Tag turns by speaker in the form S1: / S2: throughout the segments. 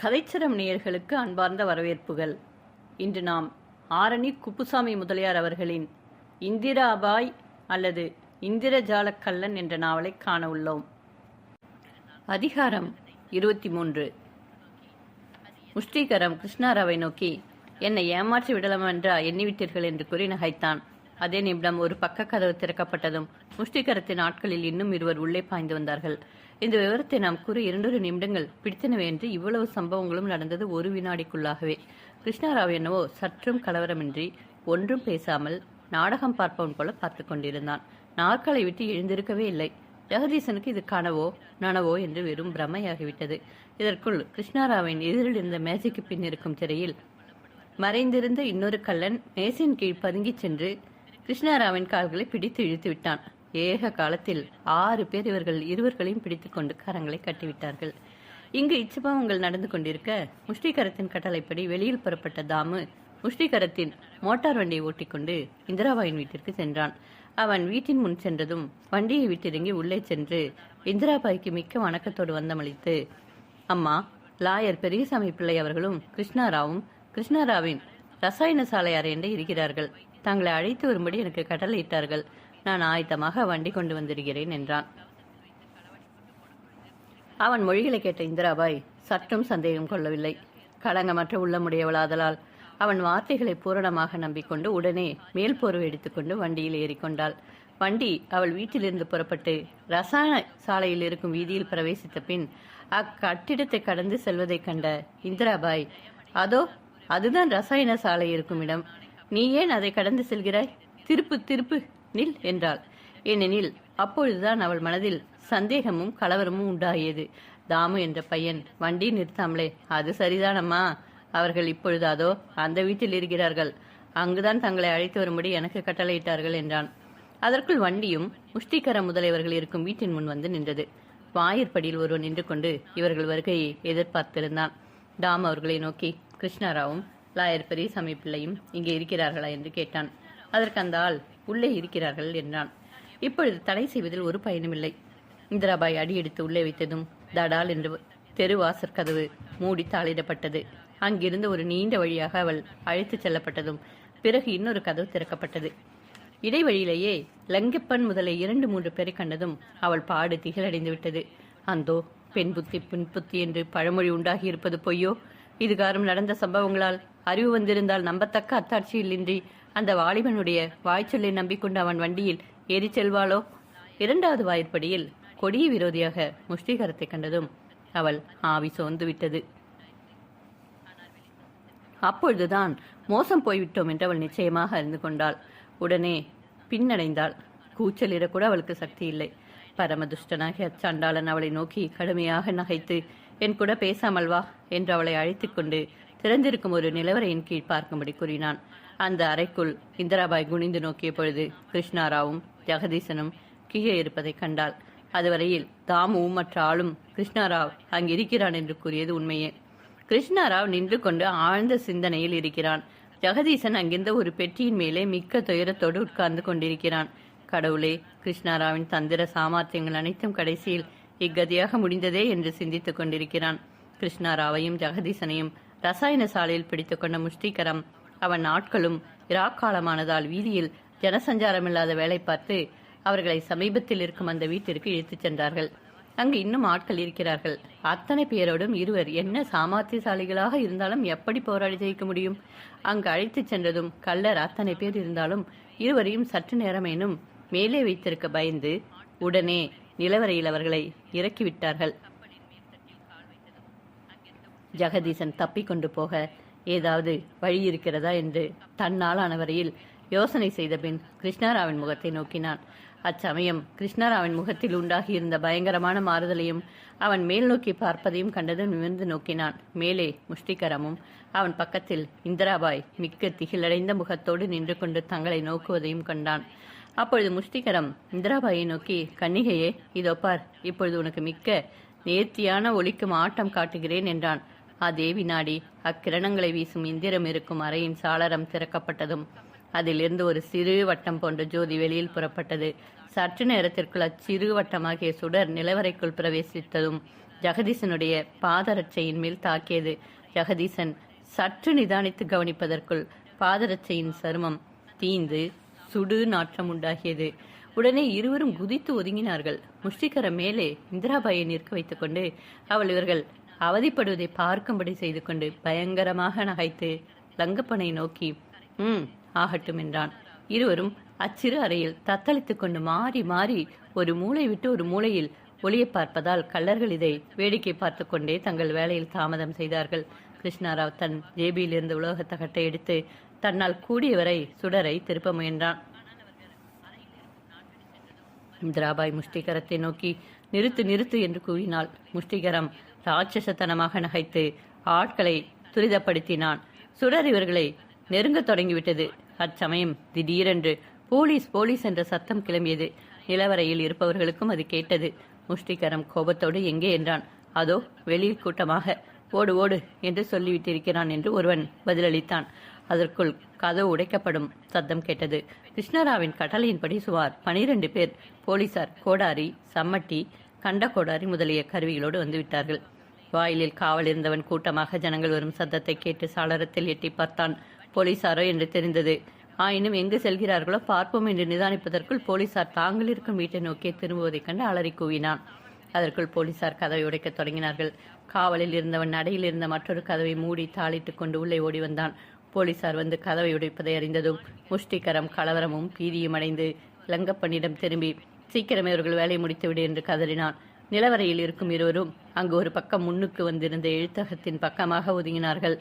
S1: கதைச்சரம் நேயர்களுக்கு அன்பார்ந்த வரவேற்புகள். இன்று நாம் ஆரணி குப்புசாமி முதலியார் அவர்களின் இந்திராபாய் அல்லது இந்திரஜால கல்லன் என்ற நாவலை காண உள்ளோம். அதிகாரம் 23. முஷ்டிகரம் கிருஷ்ணாராவை நோக்கி, என்னை ஏமாற்றி விடலாமென்றா எண்ணிவிட்டீர்கள் என்று கூறி நகைத்தான். அதே நிமிடம் ஒரு பக்க கதவு திறக்கப்பட்டதும் முஷ்டிகரத்தின் ஆட்களில் இன்னும் இருவர் உள்ளே பாய்ந்து வந்தார்கள். இந்த விவரத்தை நாம் கூறி 2 நிமிடங்கள் பிடித்தனவே என்று இவ்வளவு சம்பவங்களும் நடந்தது ஒரு வினாடிக்குள்ளாகவே. கிருஷ்ணாராவ் என்னவோ சற்றும் கலவரமின்றி ஒன்றும் பேசாமல் நாடகம் பார்ப்பவன் போல பார்த்து கொண்டிருந்தான். நாற்காலை விட்டு எழுந்திருக்கவே இல்லை. ஜெகதீசனுக்கு இது கனவோ நனவோ என்று வெறும் பிரமையாகிவிட்டது. இதற்குள் கிருஷ்ணாராவின் எதிரில் இருந்த மேசைக்கு பின் இருக்கும் திரையில் மறைந்திருந்த இன்னொரு கள்ளன் மேசையின் கீழ் பதுங்கிச் சென்று கிருஷ்ணாராவின் கால்களை பிடித்து இழுத்து விட்டான். ஏக காலத்தில் 6 பேர் இவர்கள் இருவர்களையும் பிடித்துக் கொண்டு கரங்களை கட்டிவிட்டார்கள். இங்கு இச்சம்பவங்கள் நடந்து கொண்டிருக்க முஷ்டிகரத்தின் கட்டளைப்படி வெளியில் புறப்பட்ட தாமு முஷ்டிகரத்தின் மோட்டார் வண்டியை ஓட்டிக்கொண்டு இந்திராபாயின் வீட்டிற்கு சென்றான். அவன் வீட்டின் முன் சென்றதும் வண்டியை விட்டிறங்கி உள்ளே சென்று இந்திராபாய்க்கு மிக்க வணக்கத்தோடு வந்தமளித்து, அம்மா, லாயர் பெரியசாமி பிள்ளை அவர்களும் கிருஷ்ணாராவும் கிருஷ்ணாராவின் ரசாயன சாலை அறையண்டை இருக்கிறார்கள். தங்களை அழைத்து வரும்படி எனக்கு கட்டளையிட்டார்கள். நான் ஆயத்தமாக வண்டி கொண்டு வந்திருக்கிறேன் என்றான். அவன் மொழிகளை கேட்ட இந்திராபாய் சற்றும் சந்தேகம் கொள்ளவில்லை. களங்கமற்ற உள்ளமுடையவளாதலால் அவன் வார்த்தைகளை பூரணமாக நம்பிக்கொண்டு உடனே மேல் போர்வை எடுத்துக்கொண்டு வண்டியில் ஏறிக்கொண்டாள். வண்டி அவள் வீட்டிலிருந்து புறப்பட்டு ரசாயன சாலையில் இருக்கும் வீதியில் பிரவேசித்த பின் அக்கட்டிடத்தை கடந்து செல்வதைக் கண்ட இந்திராபாய், அதோ அதுதான் ரசாயன சாலை இருக்கும் இடம். நீ ஏன் அதை கடந்து செல்கிறாய்? திருப்பு திருப்பு, நில் என்றாள். ஏனெனில் அப்பொழுதுதான் அவள் மனதில் சந்தேகமும் கலவரமும் உண்டாகியது. தாமு என்ற பையன் வண்டி நிறுத்தாமலே, அது சரிதானம்மா, அவர்கள் இப்பொழுது அதோ அந்த வீட்டில் இருக்கிறார்கள். அங்குதான் தங்களை அழைத்து வரும்படி எனக்கு கட்டளையிட்டார்கள் என்றான். அதற்குள் வண்டியும் முஷ்டிகர முதலியவர்கள் இருக்கும் வீட்டின் முன் வந்து நின்றது. வாயிற்படியில் ஒருவன் நின்று கொண்டு இவர்கள் வருகையை எதிர்பார்த்திருந்தான். தாமு அவர்களை நோக்கி, கிருஷ்ணாராவும் லாயர் பெரியசாமி பிள்ளையும் இங்கே இருக்கிறார்களா என்று கேட்டான். அதற்கு அந்த ஆள், உள்ளே இருக்கிறார்கள் என்றான். இப்பொழுது தடை செய்வதில் ஒரு பயனுமில்லை. இந்திராபாய் அடியெடுத்து உள்ளே வைத்ததும் தடால் என்று தெருவாசற் கதவு மூடி தாளிடப்பட்டது. அங்கிருந்து ஒரு நீண்ட வழியாக அவள் அழைத்துச் செல்லப்பட்டதும் பிறகு இன்னொரு கதவு திறக்கப்பட்டது. இடைவழியிலேயே லங்கப்பன் முதலிய 2-3 பேரை கண்டதும் அவள் பாடு திகிலடைந்து விட்டது. அந்தோ பெண் புத்தி பின் புத்தி என்று பழமொழி உண்டாகி இருப்பது பொய்யோ? இதுகாரும் நடந்த சம்பவங்களால் அறிவு வந்திருந்தால் நம்பத்தக்க அத்தாட்சியில் இன்றி அந்த வாலிபனுடைய வாய்ச்சொல்லை நம்பிக்கொண்டு அவன் வண்டியில் ஏறி செல்வாளோ? 2வது வாயிற்படியில் கொடிய விரோதியாக முஷ்டிகரத்தை கண்டதும் அவள் ஆவி சோர்ந்து விட்டது. அப்பொழுதுதான் மோசம் போய்விட்டோம் என்று அவள் நிச்சயமாக அறிந்து கொண்டாள். உடனே பின்னடைந்தாள். கூச்சலிடக்கூட அவளுக்கு சக்தி இல்லை. பரமதுஷ்டனாகிய அச்சாண்டாளன் அவளை நோக்கி கடுமையாக நகைத்து, என் கூட பேசாமல் வா என்று அவளை அழைத்து கொண்டு திறந்திருக்கும் ஒரு நிலவரையின் கீழ் பார்க்கும்படி கூறினான். அந்த அறைக்குள் இந்திராபாய் குனிந்து நோக்கிய பொழுது கிருஷ்ணாராவும் ஜெகதீசனும் கீழே இருப்பதை கண்டாள். அதுவரையில் தாமுவும் மற்ற ஆளும் கிருஷ்ணாராவ் அங்கிருக்கிறான் என்று கூறியது உண்மையே. கிருஷ்ணாராவ் நின்று கொண்டு ஆழ்ந்த சிந்தனையில் இருக்கிறான். ஜெகதீசன் அங்கிருந்த ஒரு பெட்டியின் மேலே மிக்க துயரத்தோடு உட்கார்ந்து கொண்டிருக்கிறான். கடவுளே, கிருஷ்ணாராவின் தந்திர சாமர்த்தியங்கள் அனைத்தும் கடைசியில் இக்கதியாக முடிந்ததே என்று சிந்தித்துக் கொண்டிருக்கிறான். கிருஷ்ணாராவையும் ஜெகதீசனையும் ரசாயன சாலையில் பிடித்துக் கொண்ட முஷ்டிகரம் அவன் நாட்களும் இராக்காலமானதால் வீதியில் ஜனசஞ்சாரமில்லாத வேலை பார்த்து அவர்களை சமீபத்தில் இருக்கும் அந்த வீட்டிற்கு இழுத்துச் சென்றார்கள். அங்கு இன்னும் ஆட்கள் இருக்கிறார்கள். அத்தனை பேரோடும் இருவர் என்ன சாமர்த்தியசாலிகளாக இருந்தாலும் எப்படி போராடி ஜெயிக்க முடியும்? அங்கு அழைத்துச் சென்றதும் கள்ளர் அத்தனை பேர் இருந்தாலும் இருவரையும் சற்று நேரமேனும் மேலே வைத்திருக்க பயந்து உடனே நிலவரையில் அவர்களை இறக்கிவிட்டார்கள். ஜெகதீசன் தப்பிக்கொண்டு போக ஏதாவது வழி இருக்கிறதா என்று தன்னாலான வரையில் யோசனை செய்த பின் கிருஷ்ணாராவின் முகத்தை நோக்கினான். அச்சமயம் கிருஷ்ணாராவின் முகத்தில் உண்டாகியிருந்த பயங்கரமான மாறுதலையும் அவன் மேல் நோக்கி பார்ப்பதையும் கண்டதும் நிமிர்ந்து நோக்கினான். மேலே முஷ்டிகரமும் அவன் பக்கத்தில் இந்திராபாய் மிக்க திகிலடைந்த முகத்தோடு நின்று கொண்டு தங்களை நோக்குவதையும் கண்டான். அப்பொழுது முஷ்டிகரம் இந்திராபாயை நோக்கி, கன்னிகையே, இதோ பார், இப்பொழுது உனக்கு மிக்க நேர்த்தியான ஒளிக்கும் ஆட்டம் காட்டுகிறேன் என்றான். அதே வினாடி அக்கிரணங்களை வீசும் இந்திரம் இருக்கும் அறையின் சாளரம் திறக்கப்பட்டதும் அதிலிருந்து ஒரு சிறு வட்டம் போன்ற ஜோதி வெளியில் புறப்பட்டது. சற்று நேரத்திற்குள் அச்சிறு வட்டமாகிய சுடர் நிலவரைக்குள் பிரவேசித்ததும் ஜெகதீசனுடைய பாதரட்சையின் மேல் தாக்கியது. ஜெகதீசன் சற்று நிதானித்து கவனிப்பதற்குள் பாதரட்சையின் சருமம் தீந்து சுடு நாற்றம் உண்டாகியது. உடனே இருவரும் குதித்து ஒதுங்கினார்கள். முஷ்டிகரம் மேலே இந்திராபாயை நிற்க வைத்துக் கொண்டு அவள் இவர்கள் அவதிப்படுவதை பார்க்கும்படி செய்து கொண்டு பயங்கரமாக நகைத்து லங்கப்பனை நோக்கி ஆகட்டும் என்றான். இருவரும் அச்சிறு அறையில் தத்தளித்துக் கொண்டு மாறி மாறி ஒரு மூளை விட்டு ஒரு மூலையில் ஒளியை பார்ப்பதால் கள்ளர்கள் இதை வேடிக்கை பார்த்து கொண்டே தங்கள் வேலையில் தாமதம் செய்தார்கள். கிருஷ்ணாராவ் தன் ஜேபியில் இருந்த உலோக தகட்டை எடுத்து தன்னால் கூடியவரை சுடரை திருப்ப முயன்றான். இந்திராபாய் முஷ்டிகரத்தை நோக்கி நிறுத்து நிறுத்து என்று கூறினாள். முஷ்டிகரம் ராட்சசத்தனமாக நகைத்து ஆட்களை துரிதப்படுத்தினான். சுடர் இவர்களை நெருங்க தொடங்கிவிட்டது. அச்சமயம் திடீரென்று போலீஸ் போலீஸ் என்ற சத்தம் கிளம்பியது. நிலவரையில் இருப்பவர்களுக்கும் அது கேட்டது. முஷ்டிகரம் கோபத்தோடு எங்கே என்றான். அதோ வெளியில் கூட்டமாக, ஓடு ஓடு என்று சொல்லிவிட்டிருக்கிறான் என்று ஒருவன் பதிலளித்தான். அதற்குள் கதவு உடைக்கப்படும் சத்தம் கேட்டது. கிருஷ்ணராவின் கட்டளையின்படி சுமார் 12 பேர் போலீசார் கோடாரி, சம்மட்டி, கண்ட கோடாரி முதலிய கருவிகளோடு வந்துவிட்டார்கள். வாயிலில் காவல் இருந்தவன் கூட்டமாக ஜனங்கள் வரும் சத்தத்தை கேட்டு சாளரத்தில் எட்டி பார்த்தான். போலீசாரோ என்று தெரிந்தது. ஆயினும் எங்கு செல்கிறார்களோ பார்ப்போம் என்று நிதானிப்பதற்குள் போலீசார் தாங்கள் இருக்கும் வீட்டை நோக்கி திரும்புவதைக் கண்டு அலறி கூவினான். அதற்குள் போலீசார் கதவை உடைக்கத் தொடங்கினார்கள். காவலில் இருந்தவன் நடையில் இருந்த மற்றொரு கதவை மூடி தாளிட்டுக் கொண்டு உள்ளே ஓடி வந்தான். போலீசார் வந்து கதவை உடைப்பதை அறிந்ததும் முஷ்டிகரம் கலவரமும் பீதியும் அடைந்து லங்கப்பனிடம் திரும்பி சீக்கிரமே அவர்கள் வேலை முடித்துவிடு என்று கதறினான். நிலவரையில் இருக்கும் இருவரும் அங்கு ஒரு பக்கம் முன்னுக்கு வந்திருந்த எழுத்தகத்தின் பக்கமாக ஒதுங்கினார்கள்.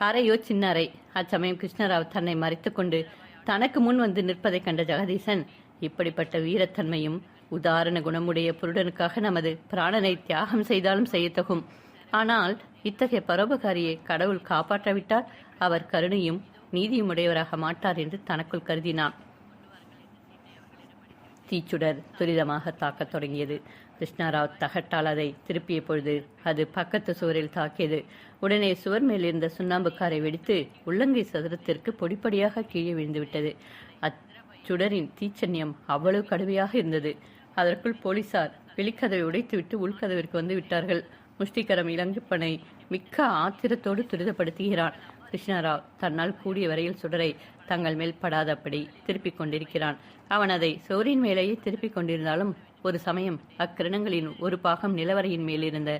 S1: அறையோ சின்ன அறை. அச்சமயம் கிருஷ்ணராவ் தன்னை மறைத்துக் கொண்டு தனக்கு முன் வந்து நிற்பதைக் கண்ட ஜெகதீசன், இப்படிப்பட்ட வீரத்தன்மையும் உதாரண குணமுடைய புருடனுக்காக நமது பிராணனை தியாகம் செய்தாலும் செய்யத்தகும். ஆனால் இத்தகைய பரோபகாரியை கடவுள் காப்பாற்றாவிட்டால் அவர் கருணையும் நீதியும் உடையவராக மாட்டார் என்று தனக்குள் கருதினான். தீச்சுடர் துரிதமாக தாக்கத் தொடங்கியது. கிருஷ்ணராவ் தகட்டால் அதை திருப்பிய பொழுது அது பக்கத்து சுவரில் தாக்கியது. உடனே சுவர் மேலிருந்த சுண்ணாம்புக்காரை வெடித்து உள்ளங்கை சதுரத்திற்கு பொடிப்படியாக கீழே விழுந்துவிட்டது. அச்சுடரின் தீச்சன்யம் அவ்வளவு கடுமையாக இருந்தது. அதற்குள் போலீசார் வெளிக்கதவை உடைத்துவிட்டு உள்கதவிற்கு வந்து விட்டார்கள். முஷ்டிகரம் இளங்கப்பனை மிக்க ஆத்திரத்தோடு துரிதப்படுத்துகிறான். கிருஷ்ணராவ் தன்னால் கூடிய வரையில் சுடரை தங்கள் மேல் படாதபடி திருப்பிக் கொண்டிருக்கிறான். அவன் அதை சோரின் மேலேயே திருப்பிக் கொண்டிருந்தாலும் ஒரு சமயம் அக்கிரணங்களின் ஒரு பாகம் நிலவரையின் மேலிருந்த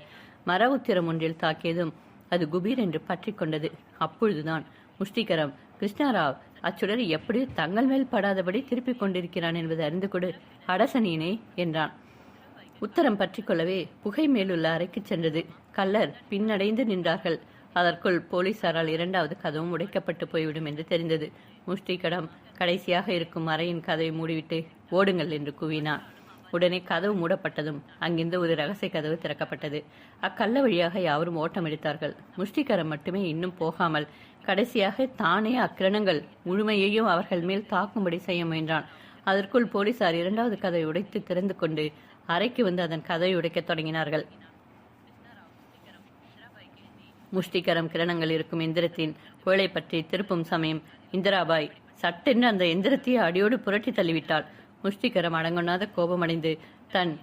S1: மர உத்திரம் ஒன்றில் தாக்கியதும் அது குபீர் என்று பற்றி கொண்டது. அப்பொழுதுதான் முஷ்டிகரம், கிருஷ்ணராவ் அச்சுடரை எப்படி தங்கள் மேல் படாதபடி திருப்பிக் கொண்டிருக்கிறான் என்பதை அறிந்து கொடு அடசனியனே என்றான். உத்தரம் பற்றி கொள்ளவே புகை மேலுள்ள அறைக்கு சென்றது. கள்ளர் பின்னடைந்து நின்றார்கள். அதற்குள் போலீசாரால் 2வது கதவும் உடைக்கப்பட்டு போய்விடும் என்று தெரிந்தது. முஷ்டிகரம் கடைசியாக இருக்கும் அறையின் கதவை மூடிவிட்டு ஓடுங்கள் என்று கூவினான். உடனே கதவு மூடப்பட்டதும் அங்கிருந்து ஒரு ரகசிய கதவு திறக்கப்பட்டது. அக்கல்ல வழியாக யாவரும் ஓட்டம் எடுத்தார்கள். முஷ்டிகரம் மட்டுமே இன்னும் போகாமல் கடைசியாக தானே அக்கிரணங்கள் முழுமையையும் அவர்கள் மேல் தாக்கும்படி செய்ய முயன்றான். அதற்குள் போலீசார் 2வது கதவை உடைத்து திறந்து கொண்டு அறைக்கு வந்து அதன் கதவை உடைக்கத் தொடங்கினார்கள். முஷ்டிகரம் கிரணங்கள் இருக்கும் எந்திரத்தின் குழலை பற்றி திருப்பும் சமயம் இந்திராபாய் சட்டென்று அந்த எந்திரத்தையே அடியோடு புரட்டி தள்ளிவிட்டாள். முஷ்டிகரம் அடங்கொண்ணாத கோபமடைந்து தன்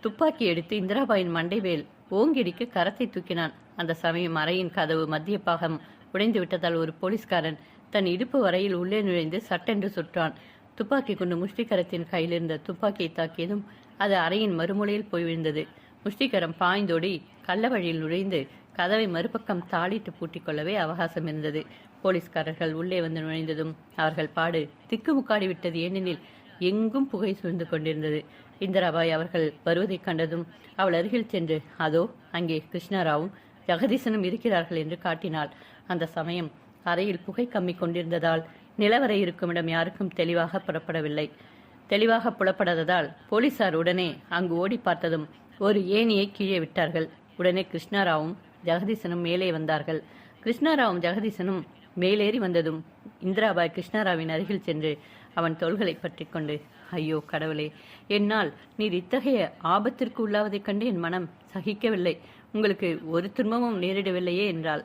S1: துப்பாக்கி எடுத்து இந்திராபாயின் மண்டைவேல் ஓங்கிடிக்க கரத்தை தூக்கினான். அந்த சமயம் அறையின் கதவு மத்திய பாகம் உடைந்து விட்டதால் ஒரு போலீஸ்காரன் தன் இடுப்பு வரையில் உள்ளே நுழைந்து சட்டென்று சுற்றான். துப்பாக்கி கொண்டு முஷ்டிகரத்தின் கையிலிருந்த துப்பாக்கியை தாக்கியதும் அது அறையின் மறுமொழியில் போய் விழுந்தது. முஷ்டிகரம் பாய்ந்தோடி கள்ள வழியில் நுழைந்து கதவை மறுபக்கம் தாளிட்டு பூட்டிக் கொள்ளவே அவகாசம் இருந்தது. போலீஸ்காரர்கள் உள்ளே வந்து நுழைந்ததும் அவர்கள் பாடு திக்குமுக்காடிவிட்டது. ஏனெனில் எங்கும் புகை சூழ்ந்து கொண்டிருந்தது. இந்திராபாய் அவர்கள் வருவதைக் கண்டதும் அவள் அருகில் சென்று அதோ அங்கே கிருஷ்ணராவும் ஜெகதீசனும் இருக்கிறார்கள் என்று காட்டினாள். அந்த சமயம் அறையில் புகை கம்மி கொண்டிருந்ததால் நிலவரை இருக்குமிடம் யாருக்கும் தெளிவாக புலப்படாததால் போலீசார் உடனே அங்கு ஓடி பார்த்ததும் ஒரு ஏணியை கீழே விட்டார்கள். உடனே கிருஷ்ணராவும் ஜெகதீசனும் மேலே வந்தார்கள். கிருஷ்ணராவும் ஜெகதீசனும் மேலேறி வந்ததும் இந்திராபாய் கிருஷ்ணராவின் அருகில் சென்று அவன் தோள்களை பற்றி கொண்டு, ஐயோ கடவுளே, என்னால் நீர் இத்தகைய ஆபத்திற்கு உள்ளாவதைக் கண்டு என் மனம் சகிக்கவில்லை. உங்களுக்கு ஒரு துன்பமும் நேரிடவில்லையே என்றாள்.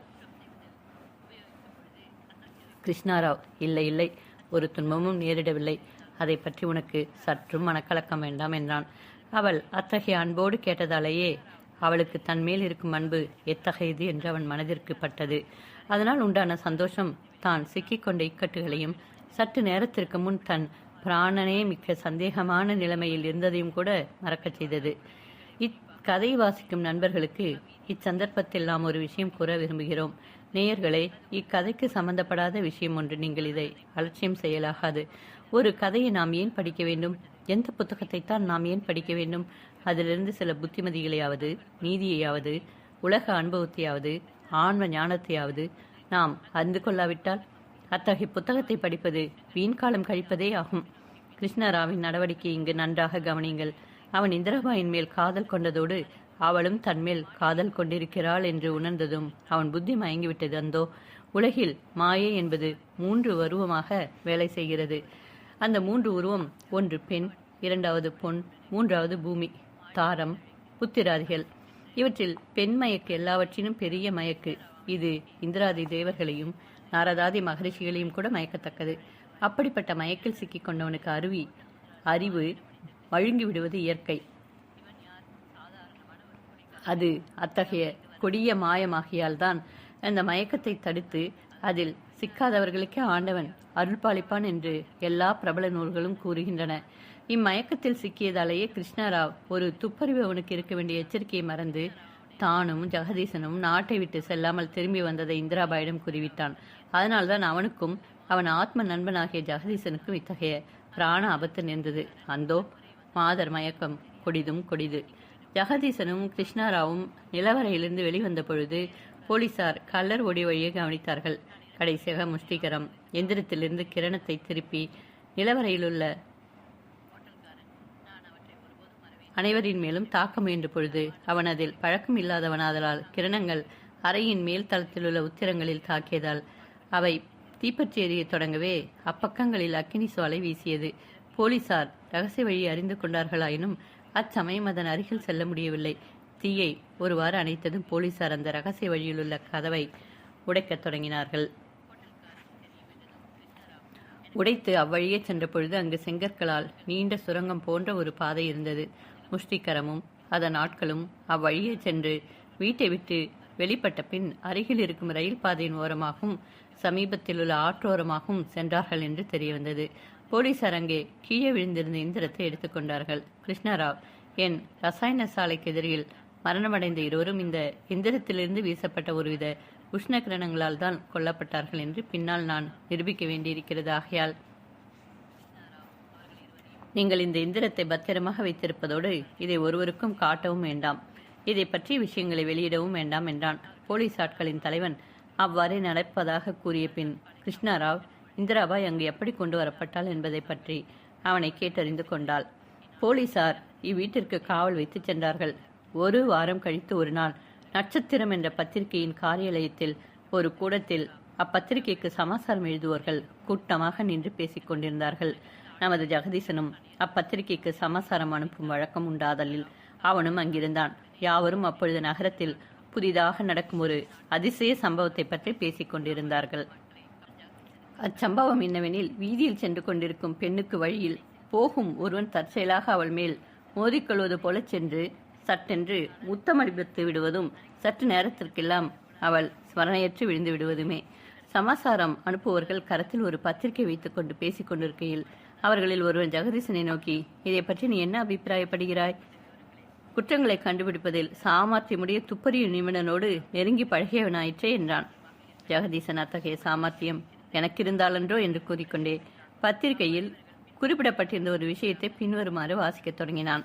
S1: கிருஷ்ணராவ், இல்லை இல்லை, ஒரு துன்பமும் நேரிடவில்லை. அதை பற்றி உனக்கு சற்றும் மனக்கலக்கம் வேண்டாம் என்றான். அவள் அத்தகைய அன்போடு கேட்டதாலேயே அவளுக்கு தன்மேல் இருக்கும் அன்பு எத்தகையது என்று அவன் மனதிற்கு பட்டது. அதனால் உண்டான சந்தோஷம் தான் சிக்கிக்கொண்ட இக்கட்டுகளையும் சற்று நேரத்திற்கு முன் தன் பிராணனே மிக்க சந்தேகமான நிலைமையில் இருந்ததையும் கூட மறக்கச் செய்தது. இக்கதை வாசிக்கும் நண்பர்களுக்கு இச்சந்தர்ப்பத்தில் நாம் ஒரு விஷயம் கூற விரும்புகிறோம். நேயர்களே, இக்கதைக்கு சம்பந்தப்படாத விஷயம் ஒன்று. நீங்கள் இதை அலட்சியம் செய்யலாகாது. ஒரு கதையை நாம் ஏன் படிக்க வேண்டும்? எந்த புத்தகத்தை தான் நாம் ஏன் படிக்க வேண்டும்? அதிலிருந்து சில புத்திமதிகளையாவது, நீதியையாவது, உலக அனுபவத்தையாவது, ஆன்ம ஞானத்தையாவது நாம் அறிந்து கொள்ளாவிட்டால் அத்தகைய புத்தகத்தை படிப்பது வீண்காலம் கழிப்பதே ஆகும். கிருஷ்ணராவின் நடவடிக்கை இங்கு நன்றாக கவனியுங்கள். அவன் இந்திராபாயின் மேல் காதல் கொண்டதோடு அவளும் தன்மேல் காதல் கொண்டிருக்கிறாள் என்று உணர்ந்ததும் அவன் புத்தி மயங்கிவிட்டது. அந்தோ உலகில் மாயை என்பது 3 உருவமாக வேலை செய்கிறது. அந்த 3 உருவம், ஒன்று பெண், 2வது பொன், 3வது பூமி, தாரம், புத்திராதிகள். இவற்றில் பெண் மயக்கு எல்லாவற்றிலும் பெரிய மயக்கு. இது இந்திராதி தேவர்களையும் நாரதாதி மகரிஷிகளையும் கூட மயக்கத்தக்கது. அப்படிப்பட்ட மயக்கில் சிக்கிக் கொண்டவனுக்கு அறிவு வழுங்கிவிடுவது இயற்கை. அது அத்தகைய கொடிய மாயமாகியால் தான் அந்த மயக்கத்தை தடுத்து அதில் சிக்காதவர்களுக்கே ஆண்டவன் அருள்பாலிப்பான் என்று எல்லா பிரபல நூல்களும் கூறுகின்றன. இம்மயக்கத்தில் சிக்கியதாலேயே கிருஷ்ணராவ் ஒரு துப்பறிவு அவனுக்கு இருக்க வேண்டிய எச்சரிக்கையை மறந்து தானும் ஜெகதீசனும் நாட்டை விட்டு செல்லாமல் திரும்பி வந்ததை இந்திராபாயிடம் கூறிவிட்டான். அதனால்தான் அவனுக்கும் அவன் ஆத்ம நண்பனாகிய ஜெகதீசனுக்கும் இத்தகைய பிராண ஆபத்து நேர்ந்தது. அந்தோ மாதர் மயக்கம் கொடிதும் கொடிது. ஜெகதீசனும் கிருஷ்ணராவும் நிலவரையிலிருந்து வெளிவந்த பொழுது போலீசார் கல்லர் ஓடி வழியை கவனித்தார்கள். கடைசியாக முஷ்டிகரம் எந்திரத்திலிருந்து கிரணத்தை திருப்பி நிலவரையிலுள்ள அனைவரின் மேலும் தாக்க முயன்ற பொழுது அவன் அதில் பழக்கம் இல்லாதவனாதலால் கிரணங்கள் அறையின் மேல் தளத்திலுள்ள உத்திரங்களில் தாக்கியதால் அவை தீப்பற்றி எறிய தொடங்கவே அப்பக்கங்களில் அக்கினி சுவாலை வீசியது. போலீசார் ரகசிய வழி அறிந்து கொண்டார்களாயினும் அச்சமயம் அதன் அருகில் செல்ல முடியவில்லை. தீயை ஒருவாறு அணைத்ததும் போலீசார் அந்த ரகசிய வழியிலுள்ள கதவை உடைக்கத் தொடங்கினார்கள். உடைத்து அவ்வழியே சென்ற பொழுது அங்கு செங்கற்களால் நீண்ட சுரங்கம் போன்ற ஒரு பாதை இருந்தது. முஷ்டிகரமும் அதன் ஆட்களும் அவ்வழியே சென்று வீட்டை விட்டு வெளிப்பட்ட பின் அருகில் இருக்கும் ரயில் பாதையின் ஓரமாகவும் சமீபத்தில் உள்ள ஆற்றோரமாகவும் சென்றார்கள் என்று தெரிய வந்தது. போலீசார் அங்கே கீழே விழுந்திருந்த இந்திரத்தை எடுத்துக்கொண்டார்கள். கிருஷ்ணராவ் என் ரசாயன சாலைக்கு எதிரில் மரணமடைந்த இருவரும் இந்த எந்திரத்திலிருந்து வீசப்பட்ட ஒருவித உஷ்ண கிரணங்களால் தான் கொல்லப்பட்டார்கள் என்று பின்னால் நான் நிரூபிக்க வேண்டியிருக்கிறது. ஆகையால் நீங்கள் இந்த எந்திரத்தை பத்திரமாக வைத்திருப்பதோடு இதை ஒருவருக்கும் காட்டவும் வேண்டாம், இதை பற்றிய விஷயங்களை வெளியிடவும் வேண்டாம் என்றான். போலீஸ் ஆட்களின் தலைவன் அவ்வாறே நடப்பதாக கூறிய பின் கிருஷ்ணராவ் இந்திராபாய் அங்கு எப்படி கொண்டு வரப்பட்டாள் என்பதை பற்றி அவனை கேட்டறிந்து கொண்டாள். போலீசார் இவ்வீட்டிற்கு காவல் வைத்து சென்றார்கள். 1 வாரம் கழித்து ஒரு நாள் நட்சத்திரம் என்ற பத்திரிகையின் காரியாலயத்தில் ஒரு கூடத்தில் அப்பத்திரிகைக்கு சமாசாரம் எழுதுவோர்கள் கூட்டமாக நின்று பேசிக் கொண்டிருந்தார்கள். நமது ஜெகதீசனும் அப்பத்திரிகைக்கு சமாசாரம் அனுப்பும் வழக்கம் உண்டாதலில் அவனும் அங்கிருந்தான். யாவரும் அப்பொழுது நகரத்தில் புதிதாக நடக்கும் ஒரு அதிசய சம்பவத்தை பற்றி பேசிக் கொண்டிருந்தார்கள். அச்சம்பவம் என்னவெனில், வீதியில் சென்று கொண்டிருக்கும் பெண்ணுக்கு வழியில் போகும் ஒருவன் தற்செயலாக அவள் மேல் மோதிக்கொள்வது போல சென்று சட்டென்று முத்தமடித்து விடுவதும் சற்று நேரத்திற்கெல்லாம் அவள் ஸ்மரணையற்று விழுந்து விடுவதுமே. சமாசாரம் அனுப்புவர்கள் கரத்தில் ஒரு பத்திரிகை வைத்துக் கொண்டு பேசிக் கொண்டிருக்கையில் அவர்களில் ஒருவன் ஜெகதீசனை நோக்கி, இதை பற்றி நீ என்ன அபிப்பிராயப்படுகிறாய்? குற்றங்களை கண்டுபிடிப்பதில் சாமர்த்தியமுடைய துப்பறிவு நிபுணனோடு நெருங்கி பழகியவனாயிற்றே என்றான். ஜெகதீசன் அத்தகைய சாமர்த்தியம் எனக்கிருந்தாலன்றோ என்று கூறிக்கொண்டே பத்திரிகையில் குறிப்பிடப்பட்டிருந்த ஒரு விஷயத்தை பின்வருமாறு வாசிக்கத் தொடங்கினான்.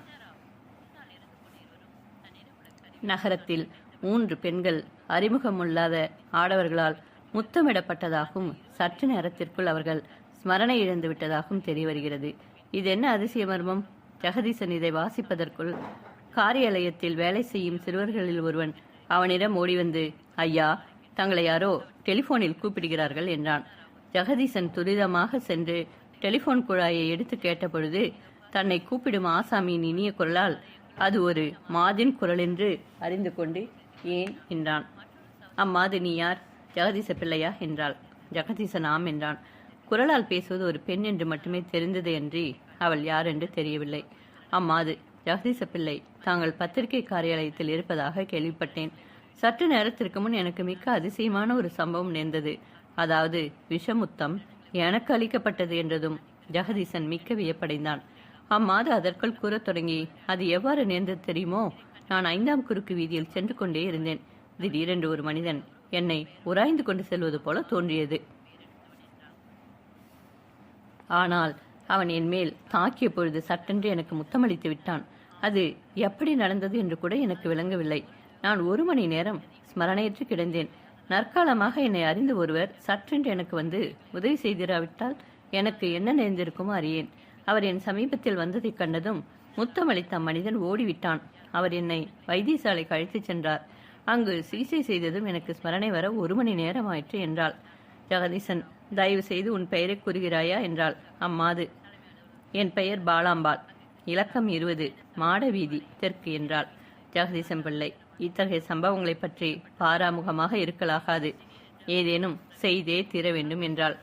S1: நகரத்தில் 3 பெண்கள் அறிமுகமில்லாத ஆடவர்களால் முத்தமிடப்பட்டதாகவும் சற்று நேரத்திற்குள் அவர்கள் ஸ்மரணை இழந்து விட்டதாகவும் தெரிய வருகிறது. இது என்ன அதிசய மர்மம்? ஜெகதீசன் இதை வாசிப்பதற்குள் காரியாலயத்தில் வேலை செய்யும் சிறுவர்களில் ஒருவன் அவனிடம் ஓடி வந்து, ஐயா, தங்களை யாரோ டெலிபோனில் கூப்பிடுகிறார்கள் என்றான். ஜெகதீசன் துரிதமாக சென்று டெலிபோன் குழாயை எடுத்து கேட்டபொழுது தன்னை கூப்பிடும் ஆசாமியின் இனிய குரலால் அது ஒரு மாதின் குரல் என்று அறிந்து கொண்டு, ஏன் என்றான். அம்மாது நீ யார்? ஜெகதீச பிள்ளையா என்றாள். ஜெகதீசன் ஆம் என்றான். குரலால் பேசுவது ஒரு பெண் என்று மட்டுமே தெரிந்தது அன்றி அவள் யார் என்று தெரியவில்லை. அம்மாது ஜெகதீச பிள்ளை தாங்கள் பத்திரிகை காரியாலயத்தில் இருப்பதாக கேள்விப்பட்டேன். சற்று நேரத்திற்கு முன் எனக்கு மிக்க அதிசயமான ஒரு சம்பவம் நேர்ந்தது. அதாவது விஷமுத்தம் எனக்கு அளிக்கப்பட்டது என்றதும் ஜெகதீசன் மிக்க வியப்படைந்தான். அம்மாது அதற்குள் கூறத் தொடங்கி, அது எவ்வாறு நேர்ந்தது தெரியுமோ? நான் 5ஆம் குறுக்கு வீதியில் சென்று கொண்டே இருந்தேன். திடீரென்று ஒரு மனிதன் என்னை உராய்ந்து கொண்டு செல்வது போல தோன்றியது. ஆனால் அவன் என் மேல் தாக்கிய பொழுது சட்டென்று எனக்கு முத்தமளித்து விட்டான். அது எப்படி நடந்தது என்று கூட எனக்கு விளங்கவில்லை. நான் 1 மணி நேரம் ஸ்மரணையற்று கிடந்தேன். நற்காலமாக என்னை அறிந்த ஒருவர் சற்றென்று எனக்கு வந்து உதவி செய்திராவிட்டால் எனக்கு என்ன நேர்ந்திருக்குமோ அறியேன். அவர் என் சமீபத்தில் வந்ததைக் கண்டதும் முத்தமளித்த அம்மனிதன் ஓடிவிட்டான். அவர் என்னை வைத்தியசாலைக்கு அழைத்துச் சென்றார். அங்கு சிகிச்சை செய்ததும் எனக்கு ஸ்மரணை வர 1 மணி நேரம் ஆயிற்று என்றாள். ஜெகதீசன், தயவு செய்து உன் பெயரை கூறுகிறாயா என்றாள் அம்மாது. என் பெயர் பாலாம்பாள், இலக்கம் 20, மாடவீதி தெற்கு என்றாள். ஜெகதீசன் பிள்ளை, இத்தகைய சம்பவங்களை பற்றி பாராமுகமாக இருக்கலாகாது. ஏதேனும் செய்தே தீர வேண்டும் என்றாள்.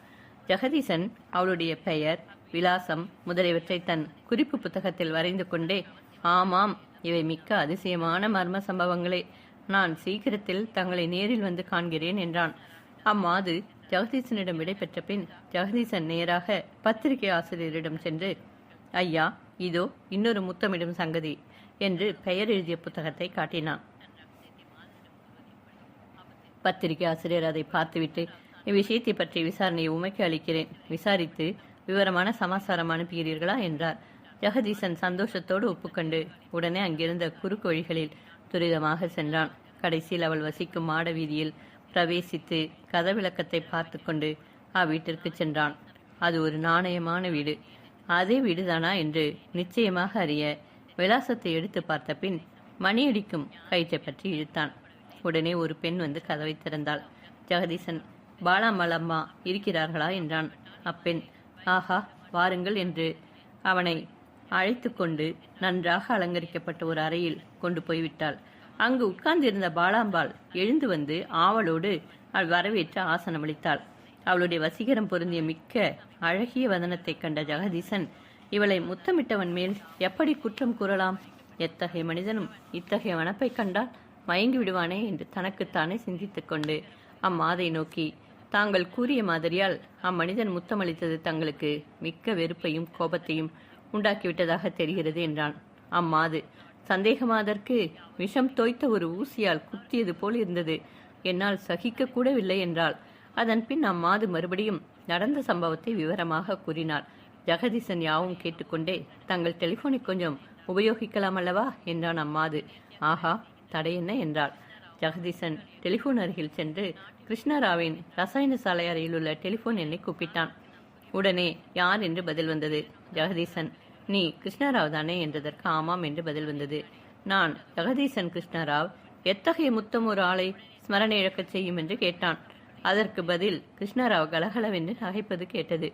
S1: ஜெகதீசன் அவளுடைய பெயர், விலாசம் முதலியவற்றை தன் குறிப்பு புத்தகத்தில் வரைந்து கொண்டே, ஆமாம், இவை மிக்க அதிசயமான மர்ம சம்பவங்களே. நான் சீக்கிரத்தில் தங்களை நேரில் வந்து காண்கிறேன் என்றான். அம்மாது ஜெகதீசனிடம் விடை பெற்ற பின் ஜெகதீசன் நேராக பத்திரிகை ஆசிரியரிடம் சென்று, ஐயா, இதோ இன்னொரு முத்தமிடும் சங்கதி என்று பெயர் எழுதிய புத்தகத்தை காட்டினான். பத்திரிகை ஆசிரியர் அதை பார்த்துவிட்டு, இவ்விஷயத்தை பற்றி விசாரணையை உமைக்கு அளிக்கிறேன், விசாரித்து விவரமான சமாசாரம் அனுப்புகிறீர்களா என்றார். ஜெகதீசன் சந்தோஷத்தோடு ஒப்புக்கொண்டு உடனே அங்கிருந்த குறுக்கு வழிகளில் துரிதமாக சென்றான். கடைசியில் அவள் வசிக்கும் மாட வீதியில் பிரவேசித்து கதவிளக்கத்தை பார்த்து கொண்டு அவ்வீட்டிற்கு சென்றான். அது ஒரு நாணயமான வீடு. அதே வீடுதானா என்று நிச்சயமாக அறிய விலாசத்தை எடுத்து பார்த்த பின் மணியடிக்கும் கயிற்றை பற்றி இழுத்தான். உடனே ஒரு பெண் வந்து கதவை திறந்தாள். ஜெகதீசன், பாலாமலம்மா இருக்கிறார்களா என்றான். அப்பெண், ஆஹா, வாருங்கள் என்று அவனை அழைத்து கொண்டு நன்றாக அலங்கரிக்கப்பட்ட ஒரு அறையில் கொண்டு போய்விட்டாள். அங்கு உட்கார்ந்திருந்த பாலாம்பாள் எழுந்து வந்து ஆவலோடு அவள் வரவேற்று ஆசனமளித்தாள். அவளுடைய வசீகரம் பொருந்திய மிக்க அழகிய வதனத்தை கண்ட ஜெகதீசன், இவளை முத்தமிட்டவன் மேல் எப்படி குற்றம் கூறலாம்? எத்தகைய மனிதனும் இத்தகைய வனப்பை கண்டால் மயங்கி விடுவானே என்று தனக்குத்தானே சிந்தித்துக் கொண்டு அம்மாதை நோக்கி, தாங்கள் கூறிய மாதிரியால் அம்மனிதன் முத்தமளித்தது தங்களுக்கு மிக்க வெறுப்பையும் கோபத்தையும் உண்டாக்கிவிட்டதாக தெரிகிறது என்றான். அம்மாது, சந்தேகமாதற்கு விஷம் தோய்த்த ஒரு ஊசியால் குத்தியது போல் இருந்தது. என்னால் சகிக்க கூடவில்லை என்றாள். அதன் பின் அம்மாது மறுபடியும் நடந்த சம்பவத்தை விவரமாக கூறினாள். ஜெகதீசன் யாவும் கேட்டுக்கொண்டே, தங்கள் டெலிபோனை கொஞ்சம் உபயோகிக்கலாம் அல்லவா என்றான் அம்மாது. ஆஹா, தடையென்ன என்றாள். ஜெகதீசன் டெலிபோன் அருகில் சென்று கிருஷ்ணராவின் ரசாயன சாலை அறையில் உள்ள டெலிபோன் எண்ணை கூப்பிட்டான். உடனே யார் என்று பதில் வந்தது. ஜெகதீசன், நீ கிருஷ்ணராவ் தானே என்றதற்கு ஆமாம் என்று பதில் வந்தது. நான் ஜெகதீசன் கிருஷ்ணராவ். எத்தகைய முத்தம் ஒரு ஆளை ஸ்மரணை இழக்கச் செய்யும் என்று கேட்டான். அதற்கு பதில் கிருஷ்ணராவ் கலகலவென்று நகைப்பது கேட்டது.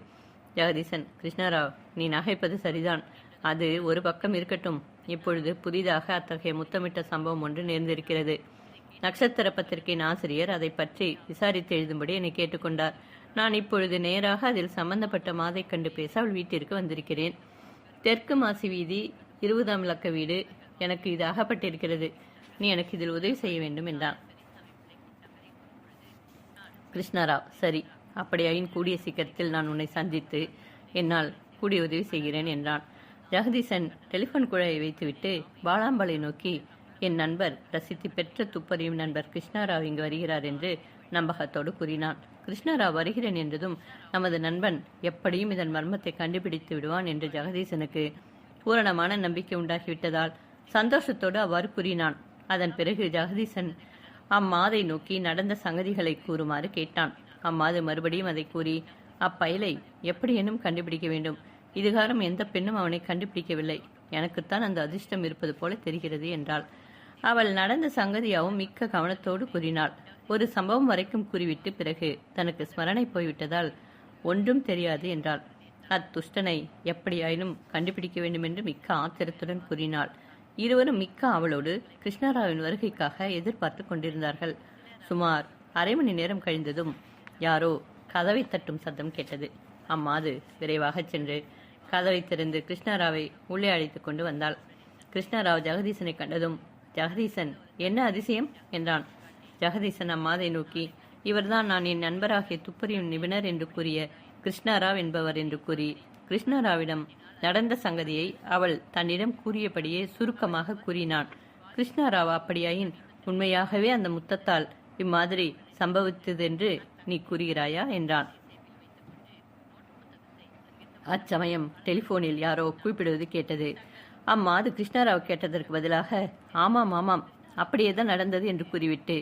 S1: ஜெகதீசன், கிருஷ்ணராவ், நீ நகைப்பது சரிதான். அது ஒரு பக்கம் இருக்கட்டும். இப்பொழுது புதிதாக அத்தகைய முத்தமிட்ட சம்பவம் ஒன்று நேர்ந்திருக்கிறது. நட்சத்திர பத்திரிகையின் ஆசிரியர் அதை பற்றி விசாரித்து எழுதும்படி என்னை கேட்டுக்கொண்டார். நான் இப்பொழுது நேராக அதில் சம்பந்தப்பட்ட மாதை கண்டு பேச அவள் வீட்டிற்கு வந்திருக்கிறேன். தெற்கு மாசி வீதி 20ஆம் இலக்க வீடு. எனக்கு இது அகப்பட்டிருக்கிறது. நீ எனக்கு இதில் உதவி செய்ய வேண்டும் என்றான். கிருஷ்ணராவ், சரி, அப்படியாயின் கூடிய சீக்கிரத்தில் நான் உன்னை சந்தித்து என்னால் கூடிய உதவி செய்கிறேன் என்றான். ஜெகதீசன் டெலிபோன் குழாயை வைத்துவிட்டு பாலாம்பாளை நோக்கி, என் நண்பர், பிரசித்தி பெற்ற துப்பறியும் நண்பர் கிருஷ்ணராவ் இங்கு வருகிறார் என்று நம்பகத்தோடு கூறினான். கிருஷ்ணராவ் வருகிறேன் என்றதும் நமது நண்பன் எப்படியும் இதன் மர்மத்தை கண்டுபிடித்து விடுவான் என்று ஜெகதீசனுக்கு பூரணமான நம்பிக்கை உண்டாகிவிட்டதால் சந்தோஷத்தோடு அவ்வாறு கூறினான். அதன் பிறகு ஜெகதீசன் அம்மாதை நோக்கி நடந்த சங்கதிகளை கூறுமாறு கேட்டான். அம்மாது மறுபடியும் அதை கூறி, அப்பயலை எப்படியேனும் கண்டுபிடிக்க வேண்டும். இதுகாரம் எந்த பெண்ணும் அவனை கண்டுபிடிக்கவில்லை. எனக்குத்தான் அந்த அதிர்ஷ்டம் இருப்பது போல தெரிகிறது என்றாள். அவள் நடந்த சங்கதியாவும் மிக்க கவனத்தோடு கூறினாள். ஒரு சம்பவம் வரைக்கும் கூறிவிட்டு பிறகு தனக்கு ஸ்மரணை போய்விட்டதால் ஒன்றும் தெரியாது என்றாள். அத்துஷ்டனை எப்படியாயினும் கண்டுபிடிக்க வேண்டும் என்று மிக்க ஆத்திரத்துடன் கூறினாள். இருவரும் மிக்க அவளோடு கிருஷ்ணராவின் வருகைக்காக எதிர்பார்த்து கொண்டிருந்தார்கள். சுமார் அரை மணி நேரம் கழிந்ததும் யாரோ கதவை தட்டும் சத்தம் கேட்டது. அம்மாது விரைவாக சென்று கதவை திறந்து கிருஷ்ணராவை உள்ளே அழைத்து கொண்டு வந்தாள். கிருஷ்ணராவ் ஜெகதீசனை கண்டதும், ஜெகதீசன், என்ன அதிசயம் என்றான். ஜெகதீசன் அம்மாதை நோக்கி, இவர்தான் நான் என் நண்பராகிய துப்பறியும் நிபுணர் என்று கூறிய கிருஷ்ணராவ் என்பவர் என்று கூறி கிருஷ்ணராவிடம் நடந்த சங்கதியை அவள் தன்னிடம் கூறியபடியே சுருக்கமாக கூறினான். கிருஷ்ணராவ், அப்படியாயின் உண்மையாகவே அந்த முத்தத்தால் இம்மாதிரி சம்பவித்ததென்று நீ கூறுகிறாயா என்றான். அச்சமயம் டெலிபோனில் யாரோ கூப்பிடுவது கேட்டது. அம்மாது கிருஷ்ணராவ் கேட்டதற்கு பதிலாக, ஆமாம் ஆமாம், அப்படியேதான் நடந்தது என்று கூறிவிட்டு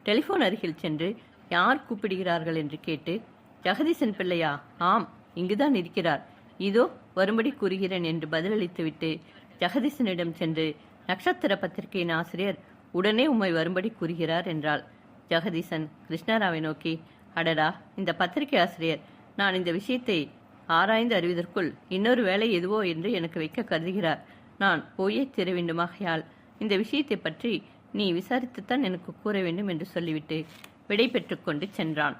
S1: டெலிபோன் அருகில் சென்று யார் கூப்பிடுகிறார்கள் என்று கேட்டு, ஜெகதீசன் பிள்ளையா? ஆம், இங்குதான் இருக்கிறார், இதோ வரும்படி கூறுகிறேன் என்று பதிலளித்துவிட்டு ஜெகதீசனிடம் சென்று, நட்சத்திர பத்திரிகையின் ஆசிரியர் உடனே உம்மை வரும்படி கூறுகிறார் என்றாள். ஜெகதீசன் கிருஷ்ணராவை நோக்கி, அடடா, இந்த பத்திரிகை ஆசிரியர் நான் இந்த விஷயத்தை ஆராய்ந்து அறிவதற்குள் இன்னொரு வேலை எதுவோ என்று எனக்கு வைக்க கருதுகிறார். நான் போயே தீர வேண்டுமாகையால் இந்த விஷயத்தை பற்றி நீ விசாரித்துத்தான் எனக்கு கூற வேண்டும் என்று சொல்லிவிட்டு விடை பெற்றுக்கொண்டு சென்றான்.